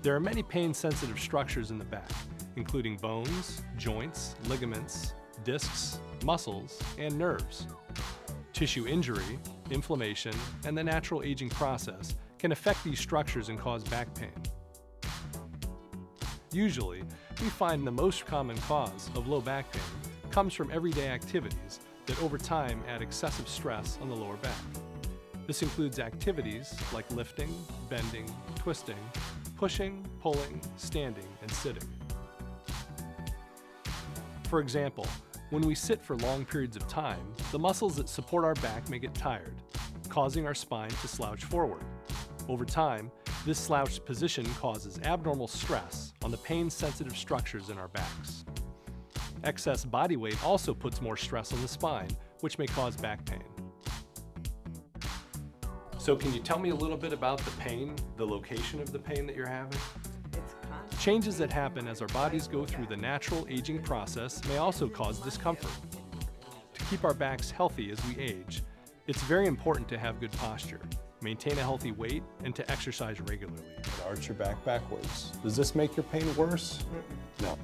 There are many pain-sensitive structures in the back, including bones, joints, ligaments, discs, muscles, and nerves. Tissue injury, inflammation, and the natural aging process can affect these structures and cause back pain. Usually, we find the most common cause of low back pain comes from everyday activities that over time add excessive stress on the lower back. This includes activities like lifting, bending, twisting, pushing, pulling, standing, and sitting. For example, when we sit for long periods of time, the muscles that support our back may get tired, causing our spine to slouch forward. Over time, this slouched position causes abnormal stress on the pain-sensitive structures in our backs. Excess body weight also puts more stress on the spine, which may cause back pain. So can you tell me a little bit about the pain, the location of the pain that you're having? Changes that happen as our bodies go through the natural aging process may also cause discomfort. To keep our backs healthy as we age, it's very important to have good posture, maintain a healthy weight, and to exercise regularly. Arch your back backwards. Does this make your pain worse? No.